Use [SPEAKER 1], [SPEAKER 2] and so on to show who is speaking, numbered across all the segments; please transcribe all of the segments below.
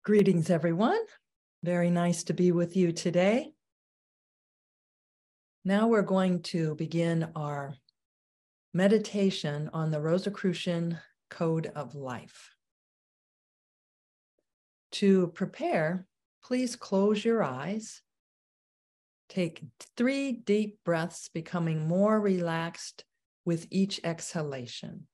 [SPEAKER 1] Greetings, everyone. Very nice to be with you today. Now we're going to begin our meditation on the Rosicrucian Code of Life. To prepare, please close your eyes. Take 3 deep breaths, becoming more relaxed with each exhalation.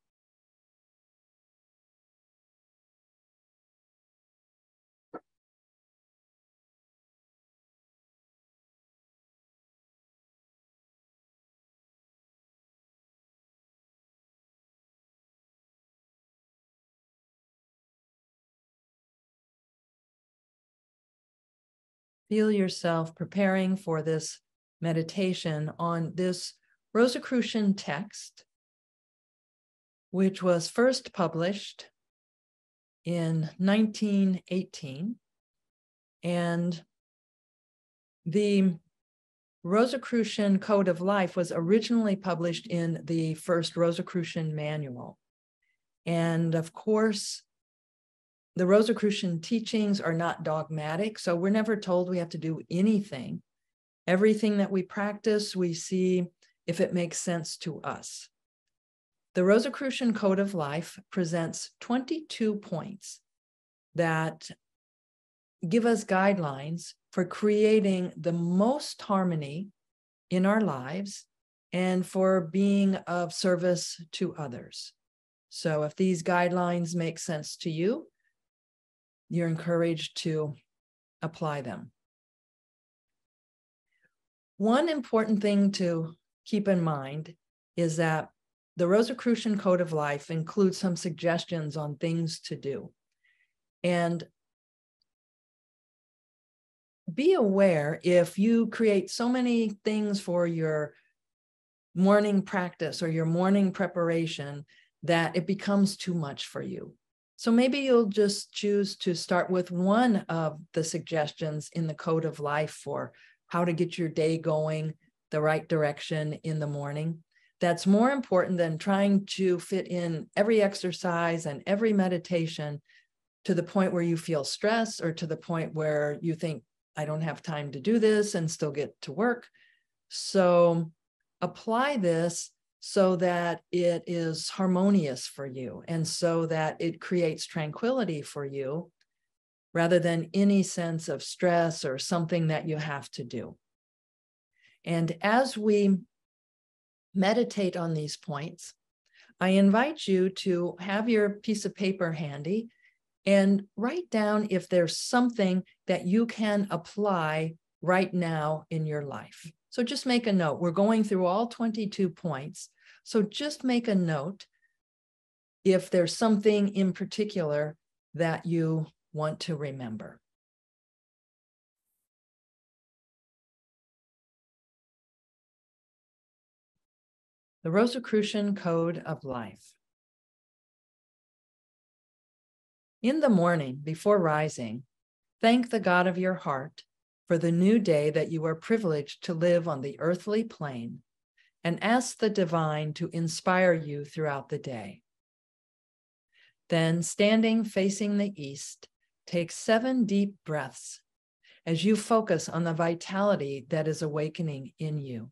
[SPEAKER 1] Feel yourself preparing for this meditation on this Rosicrucian text, which was first published in 1918. And the Rosicrucian Code of Life was originally published in the first Rosicrucian manual. And of course, the Rosicrucian teachings are not dogmatic, so we're never told we have to do anything. Everything that we practice, we see if it makes sense to us. The Rosicrucian Code of Life presents 22 points that give us guidelines for creating the most harmony in our lives and for being of service to others. So if these guidelines make sense to you, you're encouraged to apply them. One important thing to keep in mind is that the Rosicrucian Code of Life includes some suggestions on things to do. And be aware if you create so many things for your morning practice or your morning preparation that it becomes too much for you. So maybe you'll just choose to start with one of the suggestions in the Code of Life for how to get your day going the right direction in the morning. That's more important than trying to fit in every exercise and every meditation to the point where you feel stress or to the point where you think, I don't have time to do this and still get to work. So apply this so that it is harmonious for you and so that it creates tranquility for you rather than any sense of stress or something that you have to do. And as we meditate on these points, I invite you to have your piece of paper handy and write down if there's something that you can apply right now in your life. So just make a note. We're going through all 22 points. So just make a note if there's something in particular that you want to remember. The Rosicrucian Code of Life. In the morning, before rising, thank the God of your heart for the new day that you are privileged to live on the earthly plane, and ask the divine to inspire you throughout the day. Then, standing facing the east, take 7 deep breaths as you focus on the vitality that is awakening in you.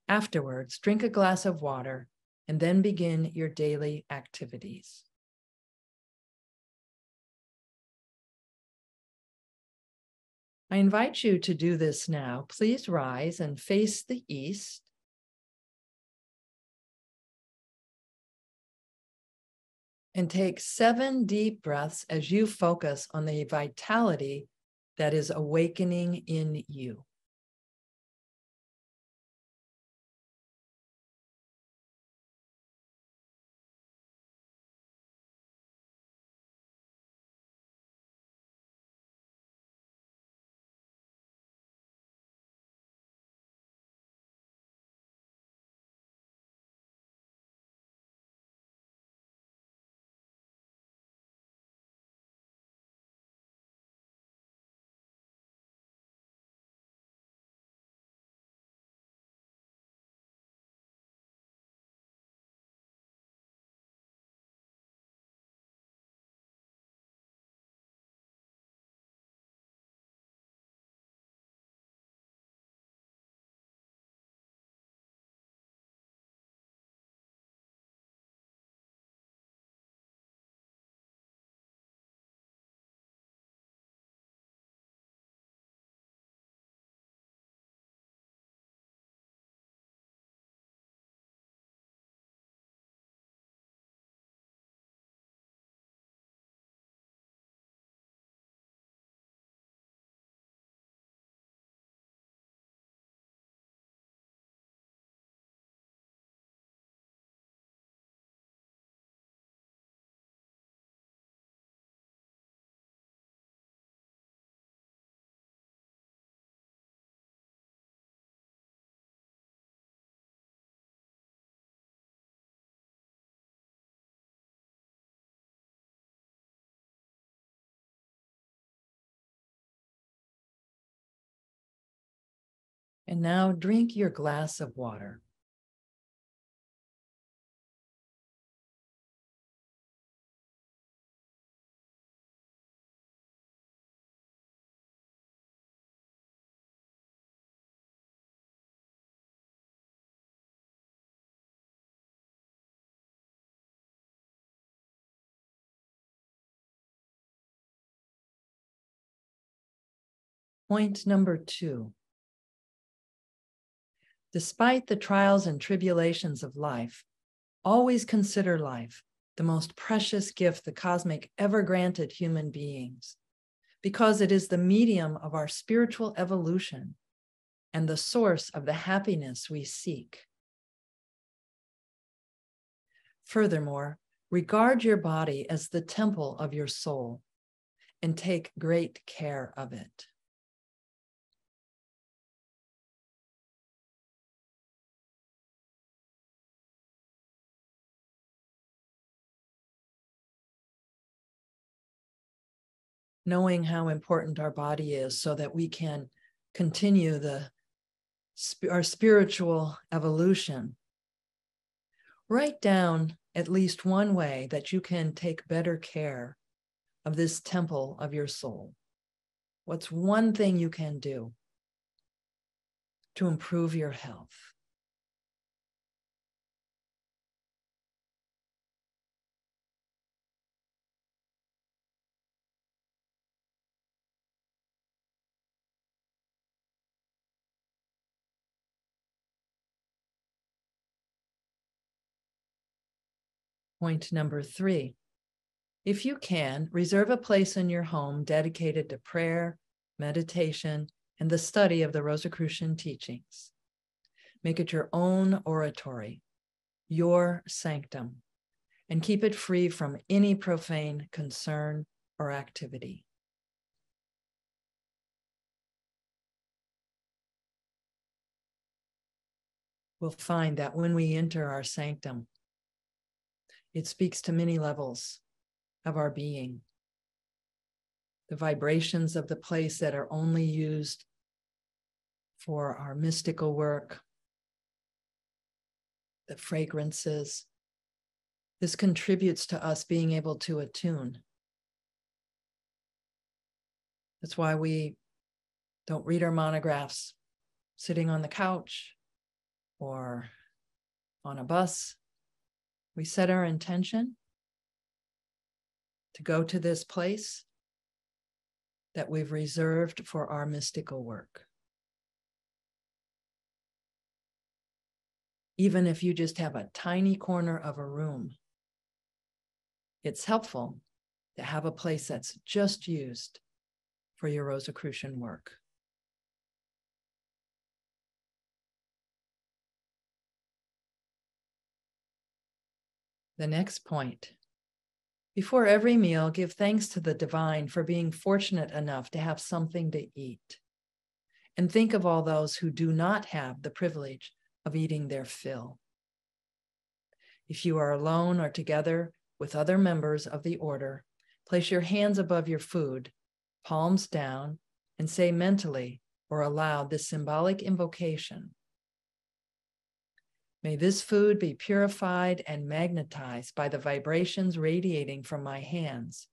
[SPEAKER 1] Afterwards, drink a glass of water and then begin your daily activities. I invite you to do this now. Please rise and face the east. And take 7 deep breaths as you focus on the vitality that is awakening in you. And now drink your glass of water. Point number 2. Despite the trials and tribulations of life, always consider life the most precious gift the cosmic ever granted human beings, because it is the medium of our spiritual evolution and the source of the happiness we seek. Furthermore, regard your body as the temple of your soul and take great care of it. Knowing how important our body is so that we can continue our spiritual evolution. Write down at least one way that you can take better care of this temple of your soul. What's one thing you can do to improve your health? Point number 3. If you can, reserve a place in your home dedicated to prayer, meditation, and the study of the Rosicrucian teachings. Make it your own oratory, your sanctum, and keep it free from any profane concern or activity. We'll find that when we enter our sanctum, it speaks to many levels of our being. The vibrations of the place that are only used for our mystical work, the fragrances. This contributes to us being able to attune. That's why we don't read our monographs sitting on the couch or on a bus. We set our intention to go to this place that we've reserved for our mystical work. Even if you just have a tiny corner of a room, it's helpful to have a place that's just used for your Rosicrucian work. The next point. Before every meal, give thanks to the divine for being fortunate enough to have something to eat. And think of all those who do not have the privilege of eating their fill. If you are alone or together with other members of the order, place your hands above your food, palms down, and say mentally or aloud this symbolic invocation. May this food be purified and magnetized by the vibrations radiating from my hands,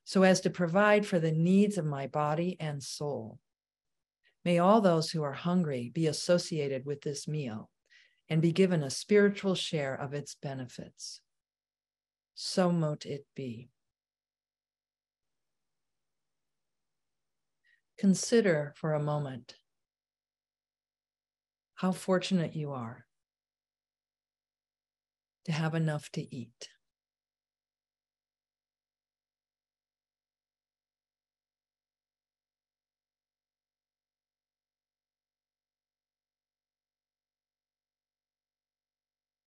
[SPEAKER 1] so as to provide for the needs of my body and soul. May all those who are hungry be associated with this meal and be given a spiritual share of its benefits. So mote it be. Consider for a moment how fortunate you are to have enough to eat.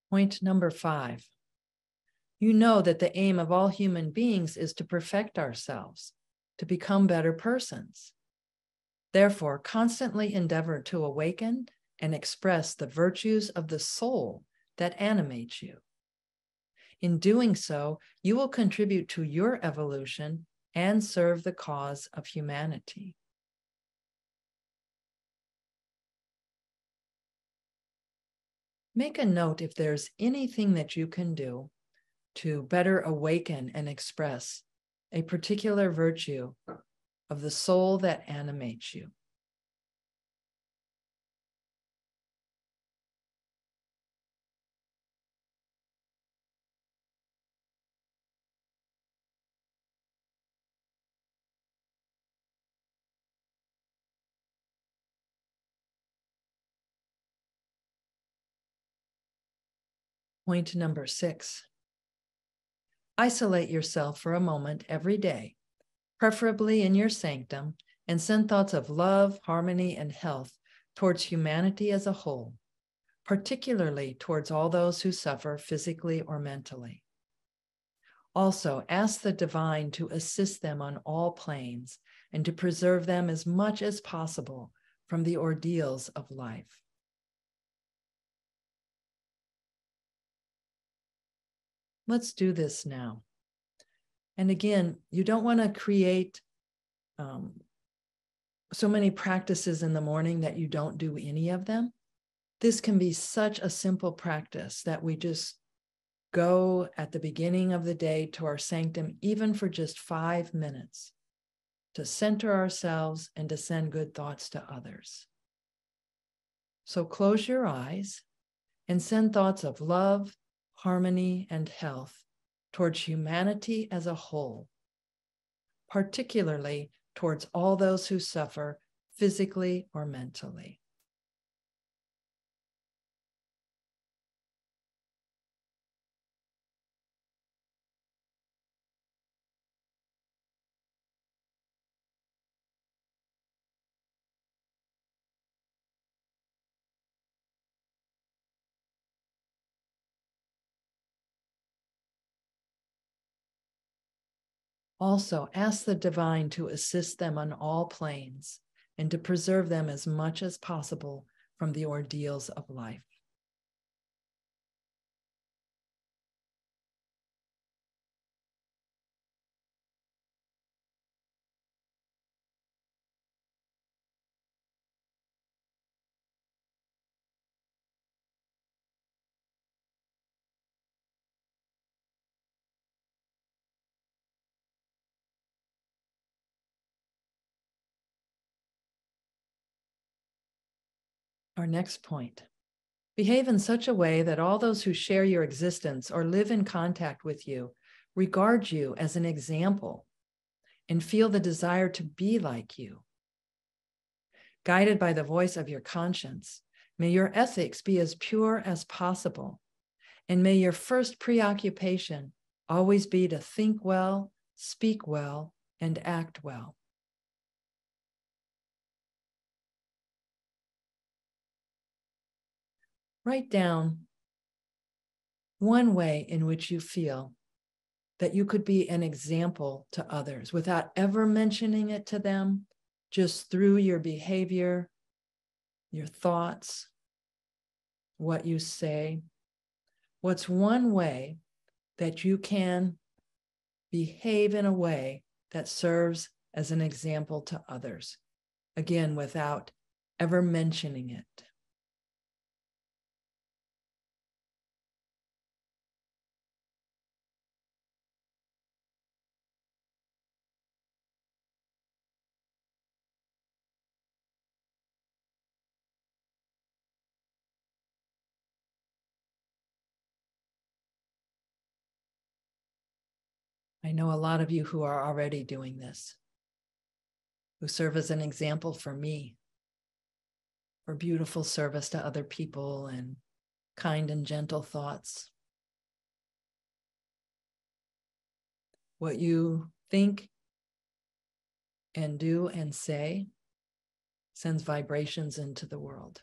[SPEAKER 1] Point number 5. You know that the aim of all human beings is to perfect ourselves, to become better persons. Therefore, constantly endeavor to awaken and express the virtues of the soul that animate you. In doing so, you will contribute to your evolution and serve the cause of humanity. Make a note if there's anything that you can do to better awaken and express a particular virtue of the soul that animates you. Point number 6. Isolate yourself for a moment every day, preferably in your sanctum, and send thoughts of love, harmony, and health towards humanity as a whole, particularly towards all those who suffer physically or mentally. Also, ask the divine to assist them on all planes and to preserve them as much as possible from the ordeals of life. Let's do this now. And again, you don't want to create so many practices in the morning that you don't do any of them. This can be such a simple practice that we just go at the beginning of the day to our sanctum, even for just 5 minutes, to center ourselves and to send good thoughts to others. So close your eyes and send thoughts of love, harmony, and health towards humanity as a whole, particularly towards all those who suffer physically or mentally. Also, ask the divine to assist them on all planes and to preserve them as much as possible from the ordeals of life. Our next point. Behave in such a way that all those who share your existence or live in contact with you regard you as an example and feel the desire to be like you. Guided by the voice of your conscience, may your ethics be as pure as possible, and may your first preoccupation always be to think well, speak well, and act well. Write down one way in which you feel that you could be an example to others without ever mentioning it to them, just through your behavior, your thoughts, what you say. What's one way that you can behave in a way that serves as an example to others? Again, without ever mentioning it. I know a lot of you who are already doing this, who serve as an example for me, for beautiful service to other people and kind and gentle thoughts. What you think and do and say sends vibrations into the world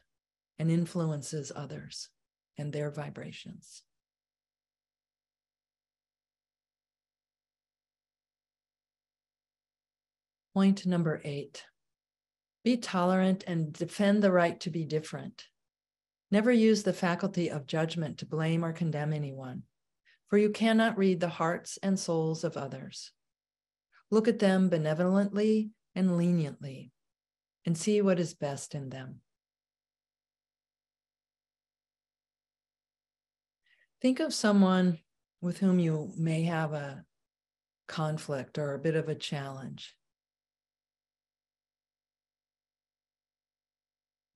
[SPEAKER 1] and influences others and their vibrations. Point number 8, be tolerant and defend the right to be different. Never use the faculty of judgment to blame or condemn anyone, for you cannot read the hearts and souls of others. Look at them benevolently and leniently and see what is best in them. Think of someone with whom you may have a conflict or a bit of a challenge.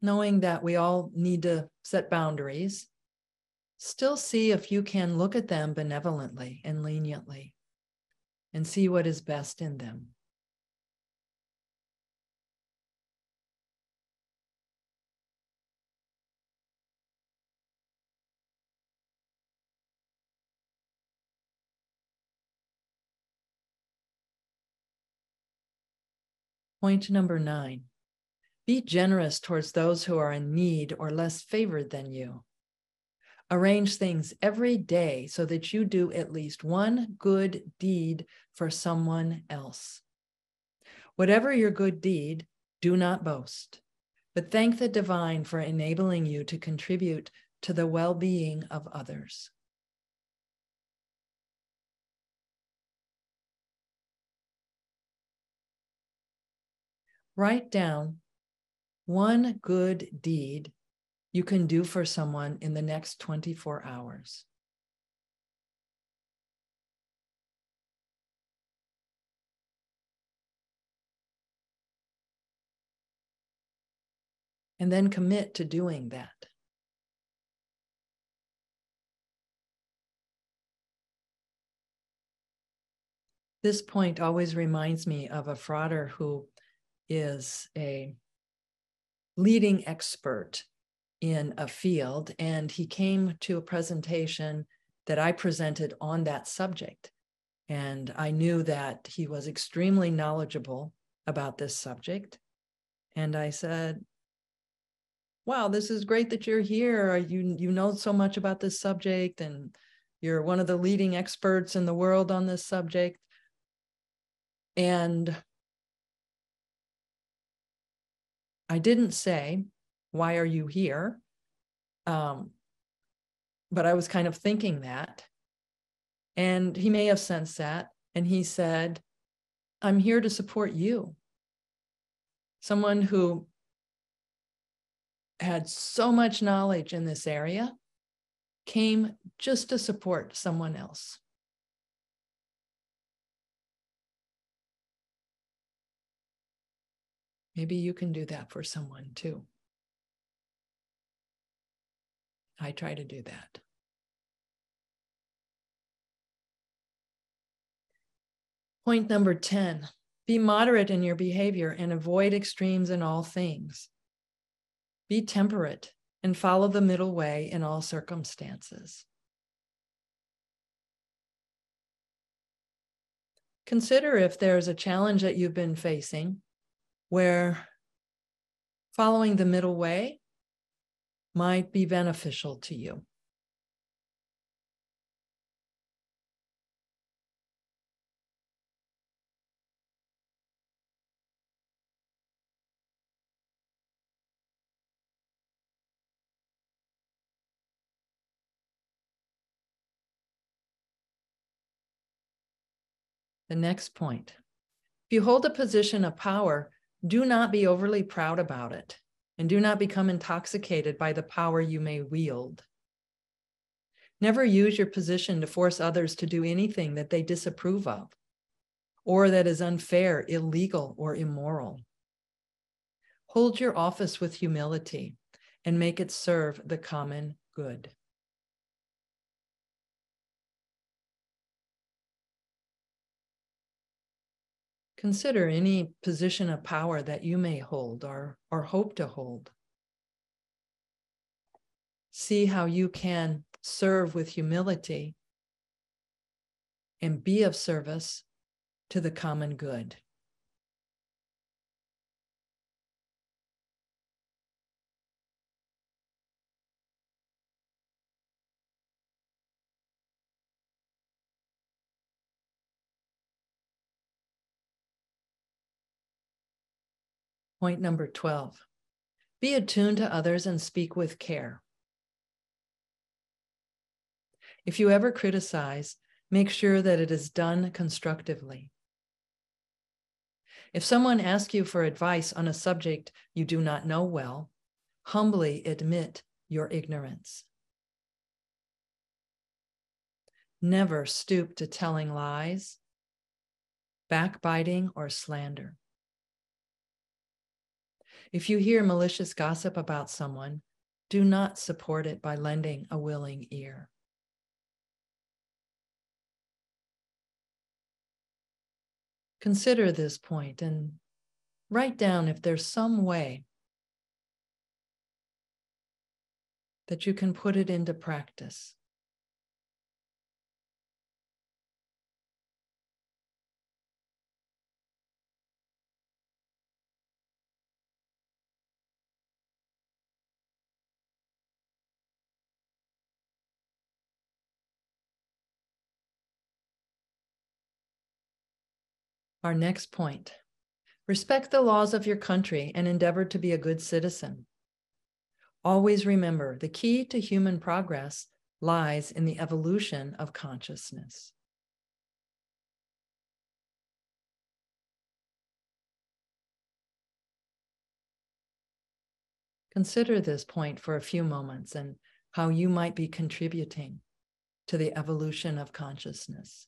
[SPEAKER 1] Knowing that we all need to set boundaries, still see if you can look at them benevolently and leniently and see what is best in them. Point number 9, be generous towards those who are in need or less favored than you. Arrange things every day so that you do at least one good deed for someone else. Whatever your good deed, do not boast, but thank the divine for enabling you to contribute to the well-being of others. Write down one good deed you can do for someone in the next 24 hours. And then commit to doing that. This point always reminds me of a frauder who is a leading expert in a field, and he came to a presentation that I presented on that subject. And I knew that he was extremely knowledgeable about this subject. And I said, wow, this is great that you're here. You know so much about this subject, and you're one of the leading experts in the world on this subject. And I didn't say, why are you here? But I was kind of thinking that. And he may have sensed that. And he said, I'm here to support you. Someone who had so much knowledge in this area came just to support someone else. Maybe you can do that for someone too. I try to do that. Point number 10, be moderate in your behavior and avoid extremes in all things. Be temperate and follow the middle way in all circumstances. Consider if there's a challenge that you've been facing where following the middle way might be beneficial to you. The next point, if you hold a position of power, do not be overly proud about it, and do not become intoxicated by the power you may wield. Never use your position to force others to do anything that they disapprove of, or that is unfair, illegal, or immoral. Hold your office with humility and make it serve the common good. Consider any position of power that you may hold or hope to hold. See how you can serve with humility and be of service to the common good. Point number 12, be attuned to others and speak with care. If you ever criticize, make sure that it is done constructively. If someone asks you for advice on a subject you do not know well, humbly admit your ignorance. Never stoop to telling lies, backbiting, or slander. If you hear malicious gossip about someone, do not support it by lending a willing ear. Consider this point and write down if there's some way that you can put it into practice. Our next point, respect the laws of your country and endeavor to be a good citizen. Always remember, the key to human progress lies in the evolution of consciousness. Consider this point for a few moments and how you might be contributing to the evolution of consciousness.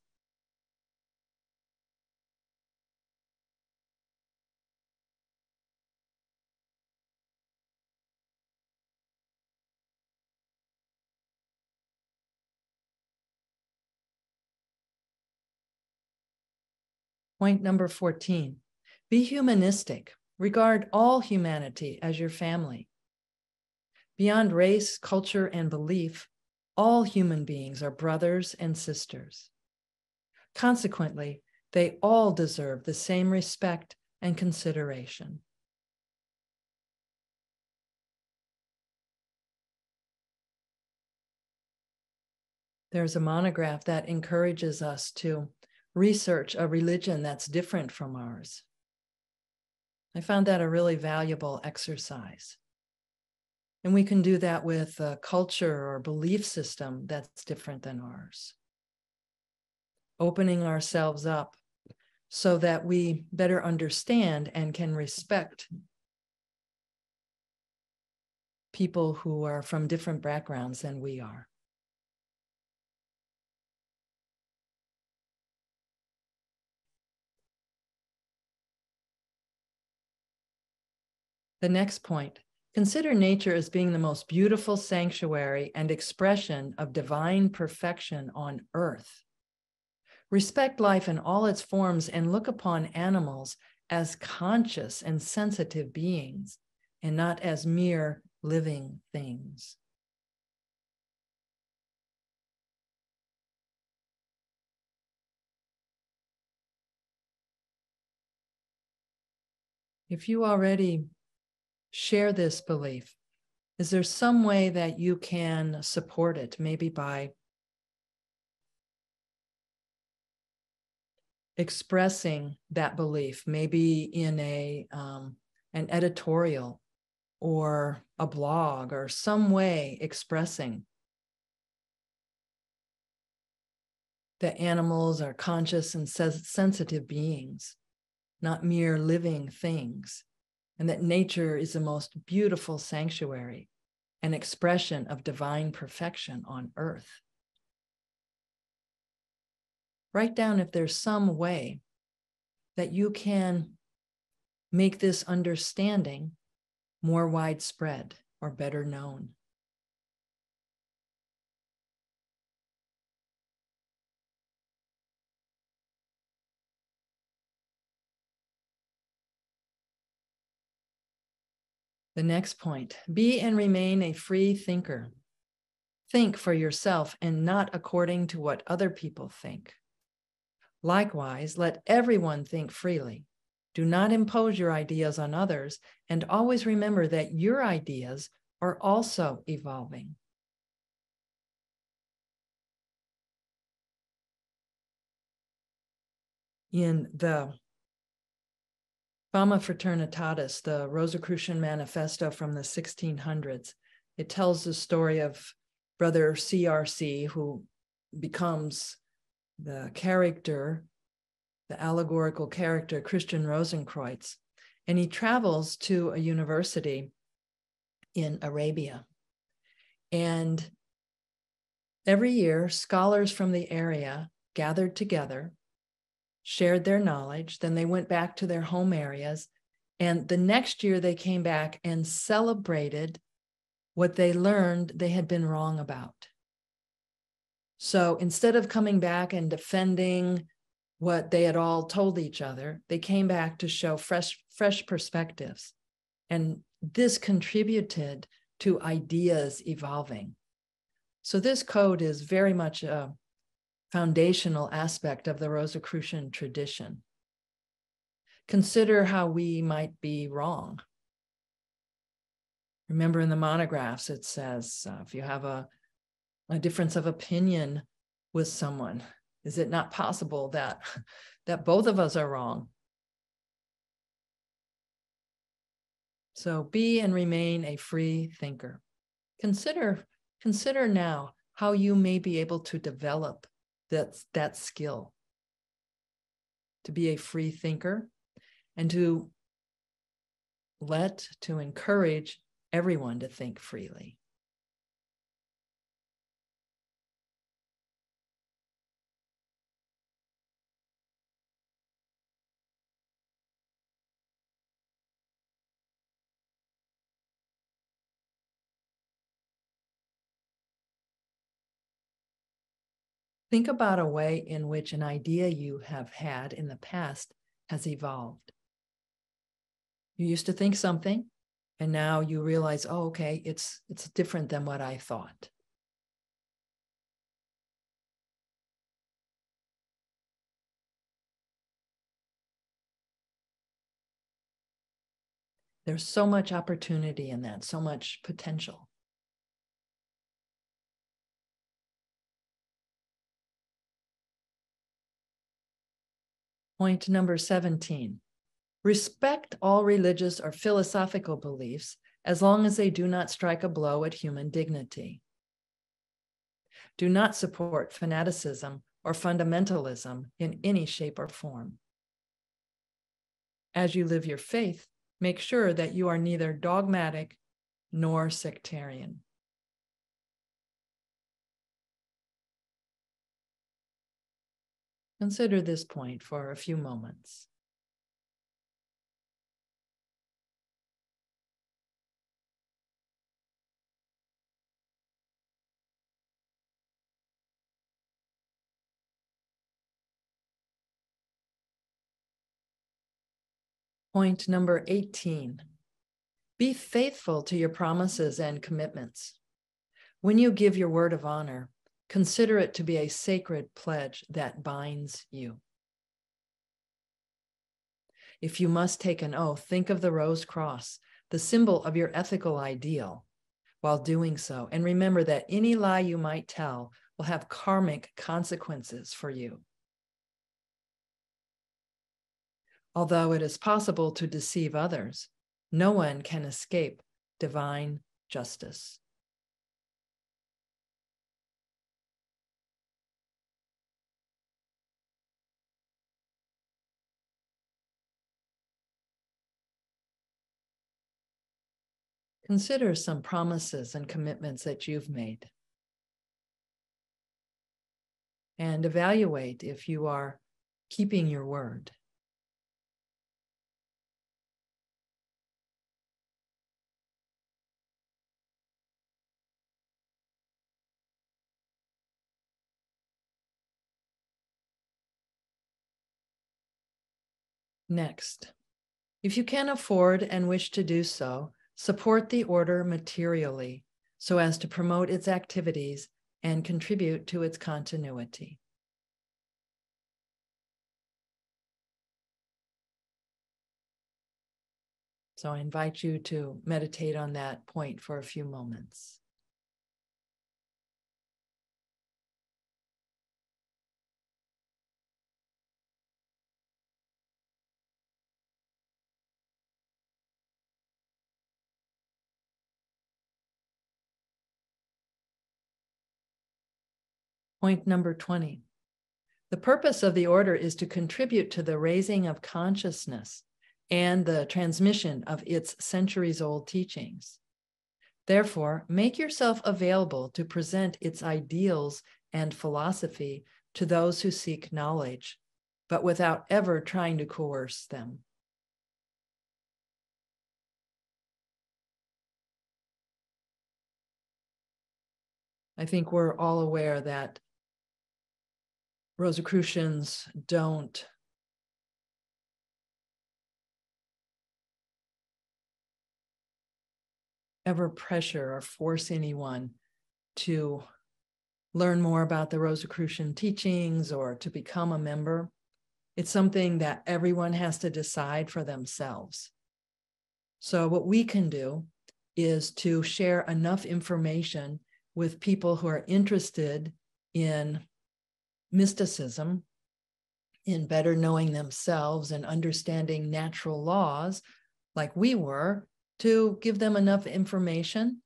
[SPEAKER 1] Point number 14, be humanistic. Regard all humanity as your family. Beyond race, culture, and belief, all human beings are brothers and sisters. Consequently, they all deserve the same respect and consideration. There's a monograph that encourages us to research a religion that's different from ours. I found that a really valuable exercise. And we can do that with a culture or belief system that's different than ours. Opening ourselves up so that we better understand and can respect people who are from different backgrounds than we are. The next point, consider nature as being the most beautiful sanctuary and expression of divine perfection on earth. Respect life in all its forms and look upon animals as conscious and sensitive beings and not as mere living things. If you already share this belief, is there some way that you can support it, maybe by expressing that belief, maybe in an editorial or a blog or some way expressing that animals are conscious and sensitive beings, not mere living things, and that nature is the most beautiful sanctuary, an expression of divine perfection on earth. Write down if there's some way that you can make this understanding more widespread or better known. The next point, be and remain a free thinker. Think for yourself and not according to what other people think. Likewise, let everyone think freely. Do not impose your ideas on others, and always remember that your ideas are also evolving. In the Fama Fraternitatis, the Rosicrucian Manifesto from the 1600s, it tells the story of Brother CRC, who becomes the character, the allegorical character, Christian Rosenkreuz, and he travels to a university in Arabia. And Every year, scholars from the area gathered together, shared their knowledge, then they went back to their home areas, and the next year they came back and celebrated what they learned they had been wrong about. So instead of coming back and defending what they had all told each other, they came back to show fresh perspectives. And this contributed to ideas evolving. So this code is very much a foundational aspect of the Rosicrucian tradition. Consider how we might be wrong. Remember in the monographs, it says, if you have a difference of opinion with someone, is it not possible that both of us are wrong? So be and remain a free thinker. Consider now how you may be able to develop that skill, to be a free thinker and to encourage everyone to think freely. Think about a way in which an idea you have had in the past has evolved. You used to think something, and now you realize, oh, okay, it's different than what I thought. There's so much opportunity in that, so much potential. Point number 17. Respect all religious or philosophical beliefs as long as they do not strike a blow at human dignity. Do not support fanaticism or fundamentalism in any shape or form. As you live your faith, make sure that you are neither dogmatic nor sectarian. Consider this point for a few moments. Point number 18. Be faithful to your promises and commitments. When you give your word of honor, consider it to be a sacred pledge that binds you. If you must take an oath, think of the rose cross, the symbol of your ethical ideal, while doing so. And remember that any lie you might tell will have karmic consequences for you. Although it is possible to deceive others, no one can escape divine justice. Consider some promises and commitments that you've made, and evaluate if you are keeping your word. Next, if you can afford and wish to do so, support the order materially so as to promote its activities and contribute to its continuity. So I invite you to meditate on that point for a few moments. Point number 20. The purpose of the order is to contribute to the raising of consciousness and the transmission of its centuries-old teachings. Therefore, make yourself available to present its ideals and philosophy to those who seek knowledge, but without ever trying to coerce them. I think we're all aware that Rosicrucians don't ever pressure or force anyone to learn more about the Rosicrucian teachings or to become a member. It's something that everyone has to decide for themselves. So what we can do is to share enough information with people who are interested in mysticism, in better knowing themselves and understanding natural laws, like we were, to give them enough information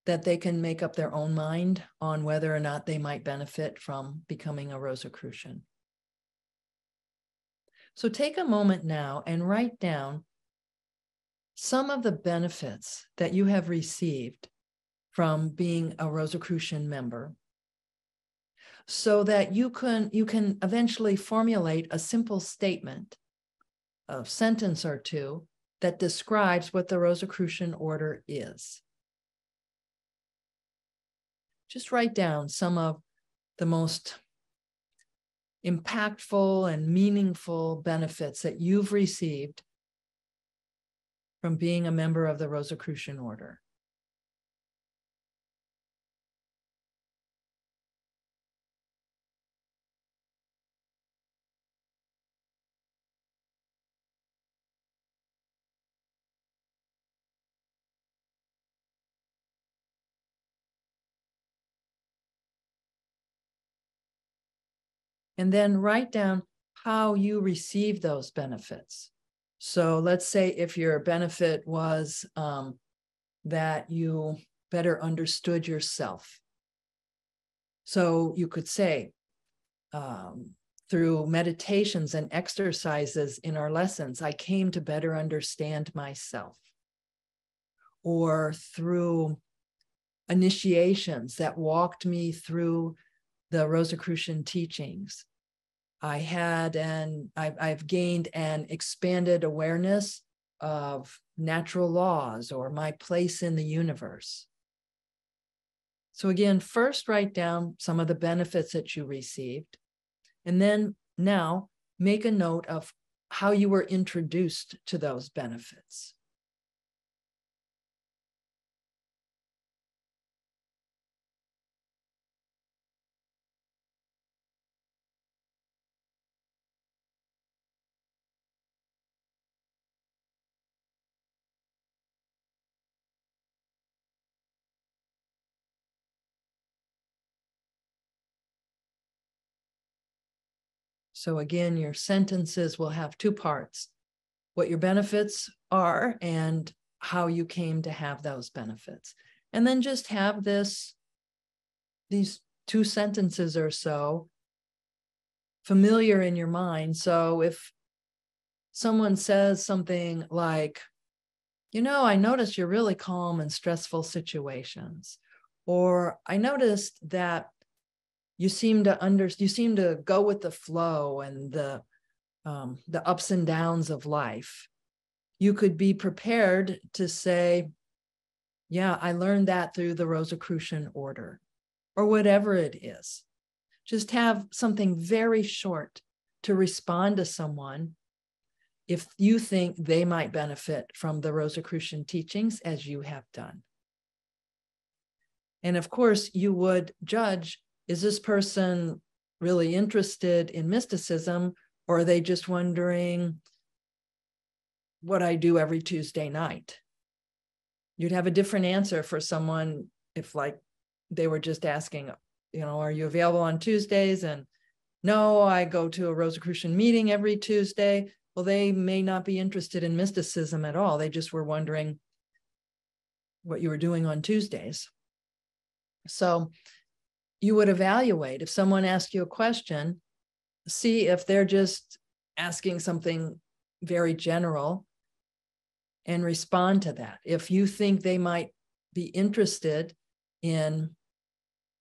[SPEAKER 1] that they can make up their own mind on whether or not they might benefit from becoming a Rosicrucian. So take a moment now and write down some of the benefits that you have received from being a Rosicrucian member, so that you can eventually formulate a simple statement, a sentence or two, that describes what the Rosicrucian order is. Just write down some of the most impactful and meaningful benefits that you've received from being a member of the Rosicrucian order. And then write down how you receive those benefits. So let's say if your benefit was that you better understood yourself. So you could say, through meditations and exercises in our lessons, I came to better understand myself. Or through initiations that walked me through the Rosicrucian teachings, I've gained an expanded awareness of natural laws or my place in the universe. So again, first write down some of the benefits that you received, and then now make a note of how you were introduced to those benefits. So again, your sentences will have two parts: what your benefits are and how you came to have those benefits. And then just have these two sentences or so familiar in your mind. So if someone says something like, I noticed you're really calm in stressful situations, or I noticed that you seem to go with the flow and the ups and downs of life, you could be prepared to say, yeah, I learned that through the Rosicrucian order, or whatever it is. Just have something very short to respond to someone if you think they might benefit from the Rosicrucian teachings as you have done. And of course, you would judge, is this person really interested in mysticism, or are they just wondering what I do every Tuesday night? You'd have a different answer for someone if, like, they were just asking, are you available on Tuesdays? And no, I go to a Rosicrucian meeting every Tuesday. Well, they may not be interested in mysticism at all. They just were wondering what you were doing on Tuesdays. So you would evaluate. If someone asks you a question, see if they're just asking something very general and respond to that. If you think they might be interested in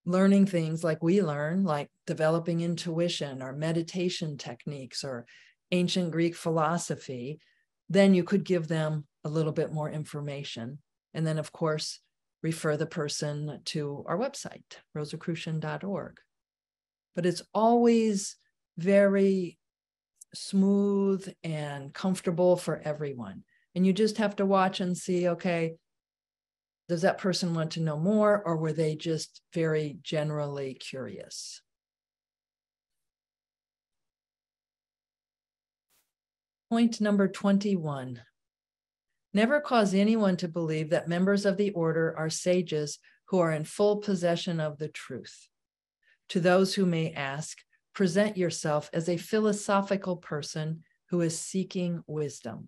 [SPEAKER 1] learning things like we learn, like developing intuition or meditation techniques or ancient Greek philosophy, then you could give them a little bit more information. And then, of course, refer the person to our website, rosicrucian.org. But it's always very smooth and comfortable for everyone. And you just have to watch and see, okay, does that person want to know more, or were they just very generally curious? Point number 21. Never cause anyone to believe that members of the order are sages who are in full possession of the truth. To those who may ask, present yourself as a philosophical person who is seeking wisdom.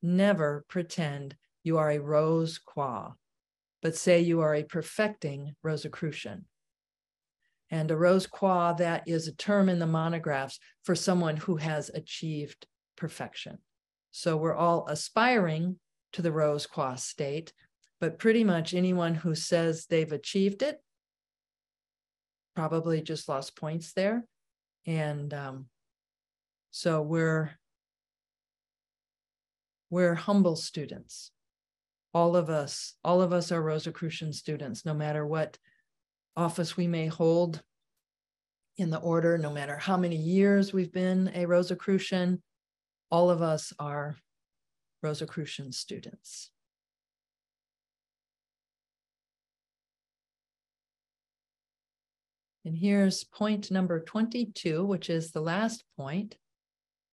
[SPEAKER 1] Never pretend you are a rose qua, but say you are a perfecting Rosicrucian. And a rose qua, that is a term in the monographs for someone who has achieved perfection. So we're all aspiring to the rose qua state, but pretty much anyone who says they've achieved it probably just lost points there. And so we're humble students. All of us are Rosicrucian students, no matter what office we may hold in the order, no matter how many years we've been a Rosicrucian, all of us are Rosicrucian students. And here's point number 22, which is the last point.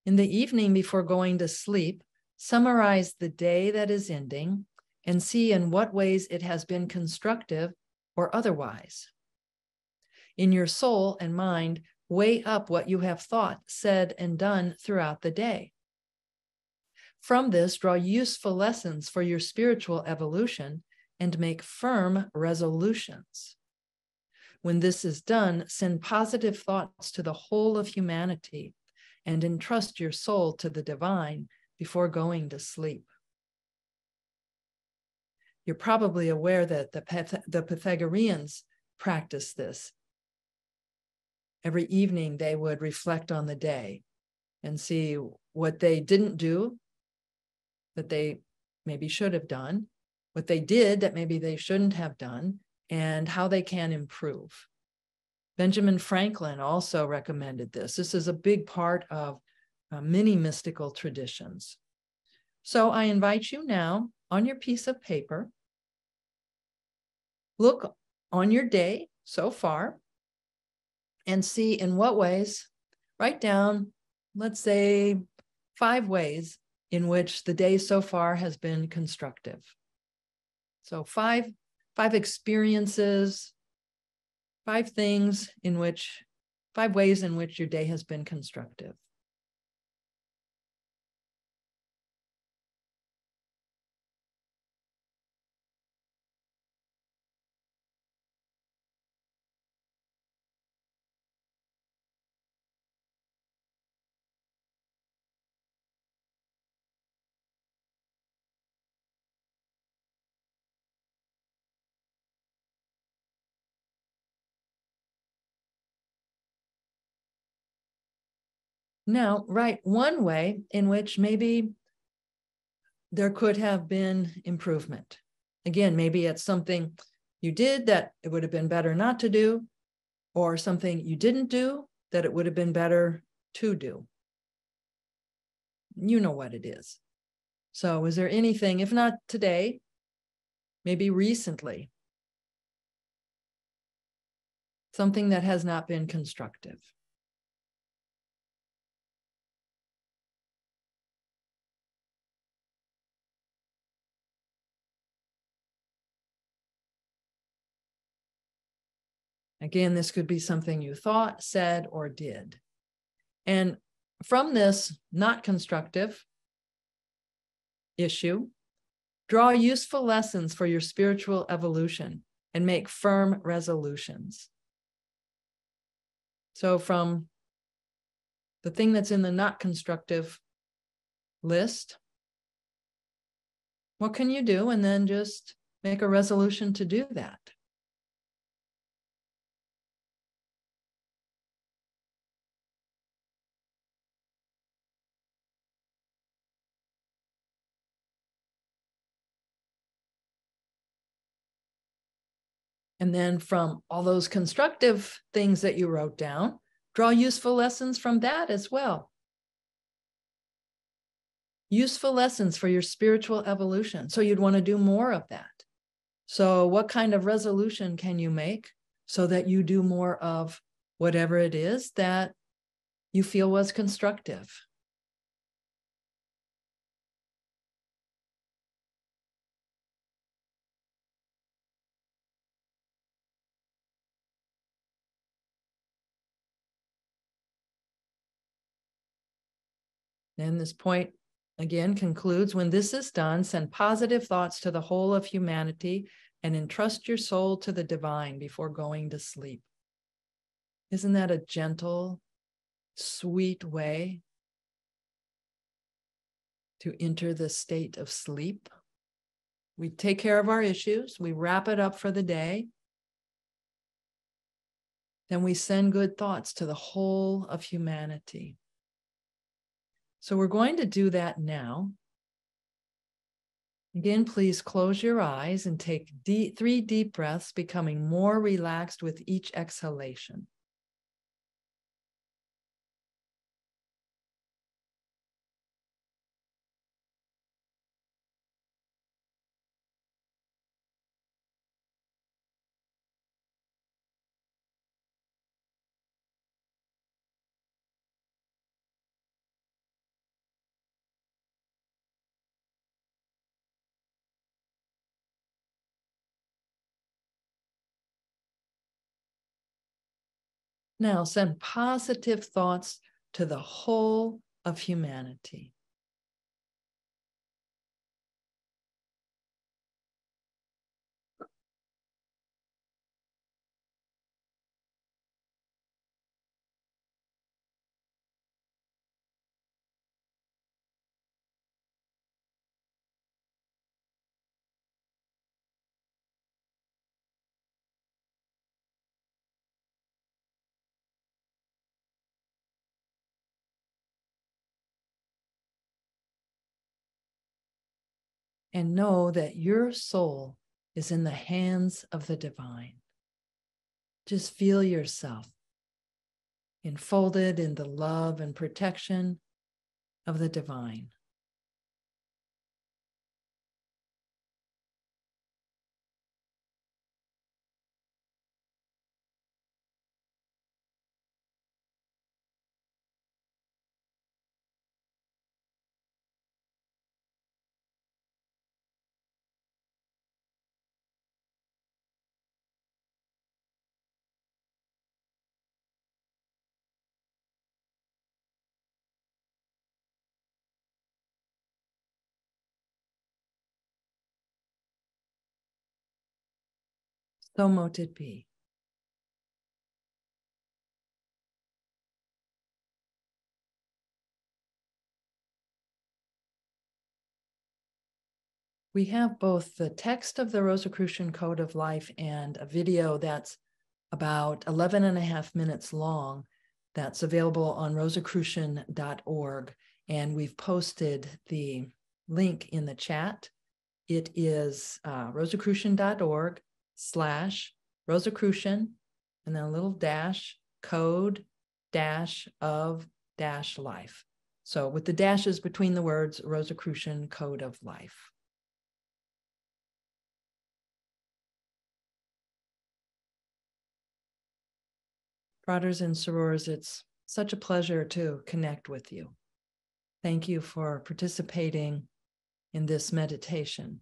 [SPEAKER 1] In the evening before going to sleep, summarize the day that is ending and see in what ways it has been constructive or otherwise. In your soul and mind, weigh up what you have thought, said, and done throughout the day. From this, draw useful lessons for your spiritual evolution and make firm resolutions. When this is done, send positive thoughts to the whole of humanity and entrust your soul to the divine before going to sleep. You're probably aware that the Pythagoreans practiced this. Every evening, they would reflect on the day and see what they didn't do that they maybe should have done, what they did that maybe they shouldn't have done, and how they can improve. Benjamin Franklin also recommended this. This is a big part of many mystical traditions. So I invite you now on your piece of paper, look on your day so far and see in what ways, write down, let's say, 5 ways in which the day so far has been constructive. So five experiences, 5 ways in which your day has been constructive. Now, write 1 way in which maybe there could have been improvement. Again, maybe it's something you did that it would have been better not to do, or something you didn't do that it would have been better to do. You know what it is. So is there anything, if not today, maybe recently, something that has not been constructive? Again, this could be something you thought, said, or did. And from this not constructive issue, draw useful lessons for your spiritual evolution and make firm resolutions. So from the thing that's in the not constructive list, what can you do? And then just Make a resolution to do that. And then from all those constructive things that you wrote down, draw useful lessons from that as well. Useful lessons for your spiritual evolution. So you'd want to do more of that. So what kind of resolution can you make so that you do more of whatever it is that you feel was constructive? And this point, again, concludes, when this is done, send positive thoughts to the whole of humanity and entrust your soul to the divine before going to sleep. Isn't that a gentle, sweet way to enter the state of sleep? We take care of our issues, we wrap it up for the day, then we send good thoughts to the whole of humanity. So we're going to do that now. Again, please close your eyes and take 3 deep breaths, becoming more relaxed with each exhalation. Now send positive thoughts to the whole of humanity. And know that your soul is in the hands of the divine. Just feel yourself enfolded in the love and protection of the divine. So mote it be. We have both the text of the Rosicrucian Code of Life and a video that's about 11.5 minutes long that's available on Rosicrucian.org. And we've posted the link in the chat. It is Rosicrucian.org/Rosicrucian, and then a little dash, code dash of dash life. So with the dashes between the words, Rosicrucian Code of Life. Brothers and sorors, it's such a pleasure to connect with you. Thank you for participating in this meditation.